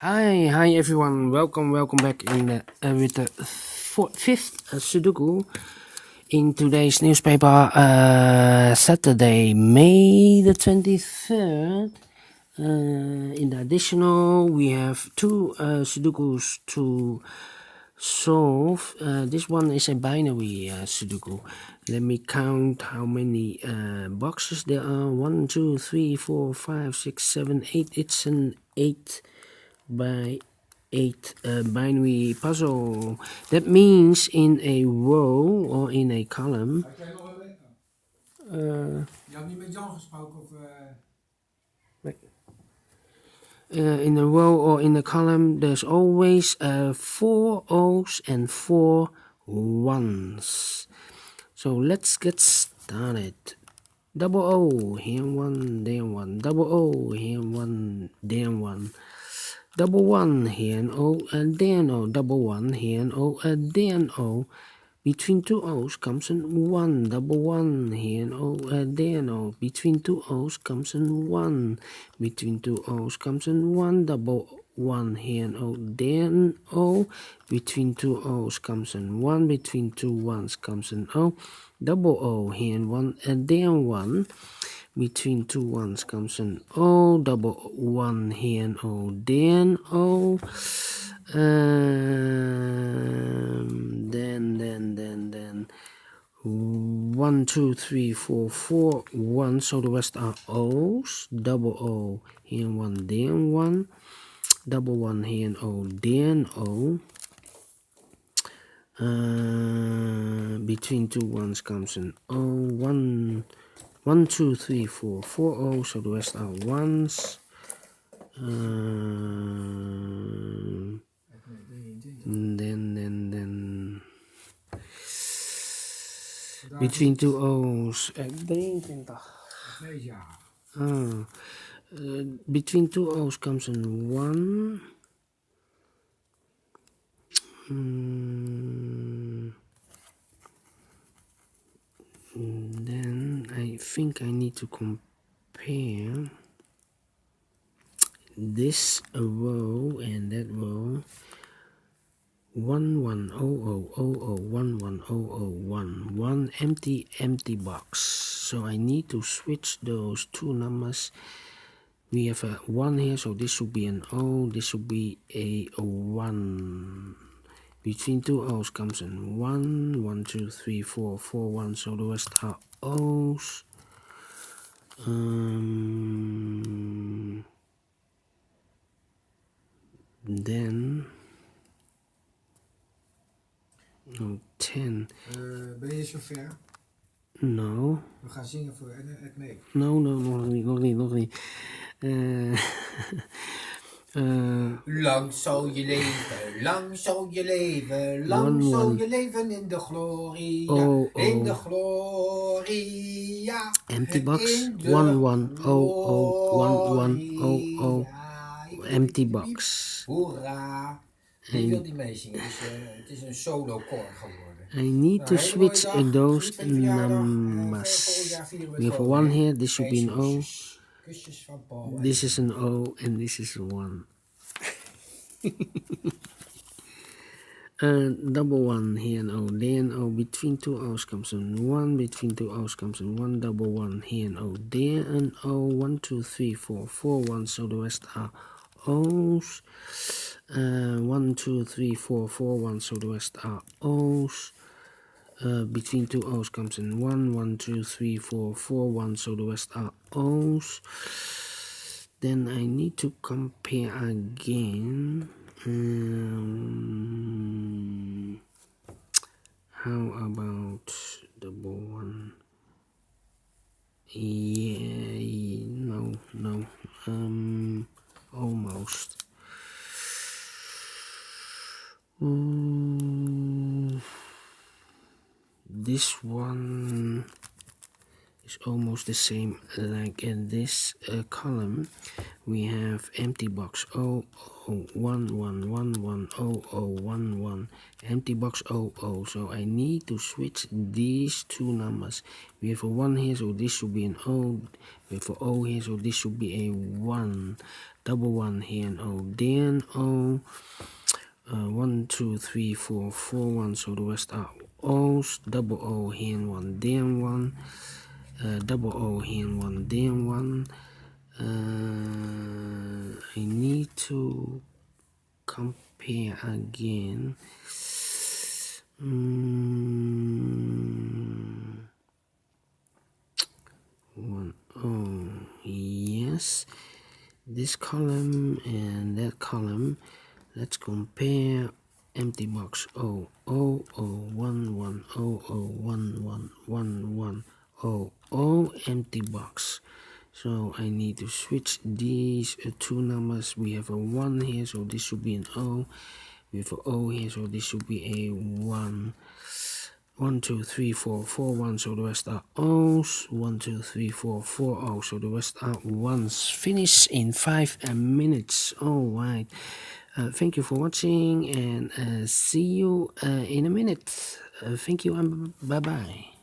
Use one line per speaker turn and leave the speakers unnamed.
Hi everyone. Welcome back with the fifth Sudoku in today's newspaper, Saturday, May the 23rd. In the additional, we have two Sudokus to solve. This one is a binary Sudoku. Let me count how many boxes there are. 1, 2, 3, 4, 5, 6, 7, 8. It's an 8 by 8 binary puzzle. That means in a row or in a column. Je had niet met Jan gesproken of... In a row or in a column, there's always 4 O's and 4 1's. So let's get started. Double O, here one, there one. Double O, here one, there one. Double one, here an O, and there an O. Double one, here an O, and there an O. Between two O's comes an 1. Double one, here an O, and there an O. Between two O's comes an 1. Between two O's comes an 1. Double one, here an O, there an O. Between two O's comes an 1. Between two ones comes an O. Double O, here and 1, and there 1. Between two ones comes an O. Double one, here and O, there an O. Then 1, 2, 3, 4, 4, 1. So the rest are O's. Double O, here and 1, there and 1. Double one, here and O, there and O. Between two ones comes an O. 1, 2, 3, 4, 4 O. So the rest are ones. Then between two O's. 23. Between two O's comes an 1. Then I think I need to compare this row and that row. 1 1 0 0 0 0 1 1 0 0 1 1 empty box. So I need to switch those two numbers. We have a 1 here, so this should be an O. This should be a 1. Between two O's comes an 1. 1, 2, 3, 4, 4, 1. So the rest are O's. Then 10.
Ben je zover?
No.
We gaan zingen voor het mee.
No, nog niet.
Lang zal je leven, lang zal je leven, lang zal je leven in de gloria, in de gloria.
Empty box. 1 1 0 0 1 1 0 0. Empty box.
Hoera. Wie wil die meezingen? Dus, het is een solo koor geworden.
I need to switch those numbers. We have a 1 here. This should be an O. This is an O and this is a 1. Double 1 here and O, there and O. Between two O's comes an 1. Between two O's comes an 1. Double 1 here and O, there and O. 1, 2, 3, 4, 4, 1. So the rest are O's. 1, 2, 3, 4, 4, 1. So the rest are O's. Between two O's comes in 1, 1, 2, 3, 4, 4, 1. So the rest are O's. Then I need to compare again. How about double 1? Yeah, no. Almost. This one is almost the same like in this column. We have empty box 0, 0, 1, 1, 1, 1, 0, 0, 1, 1, empty box 0, 0. So I need to switch these two numbers. We have a 1 here, so this should be an 0. We have a 0 here, so this should be a 1. Double 1 here and 0. Then 0. 1, 2, 3, 4, 4 1, so the rest are O's. Double O here and 1, then 1. Double O here and 1, then 1. I need to compare again. 1 0, yes. This column and that column. Let's compare empty box 0, 0, 0, 1, 1, 0, 0, 1, 1, 1, 1, 0, 0, empty box. So I need to switch these two numbers. We have a 1 here, so this should be an 0. We have a 0 here, so this should be a 1. 1, 2, 3, 4, 4 1, so the rest are O's. 1, 2, 3, 4, 4 O's, so the rest are 1's. Finish in 5 minutes. Alright. Thank you for watching, and see you in a minute. Thank you and bye bye.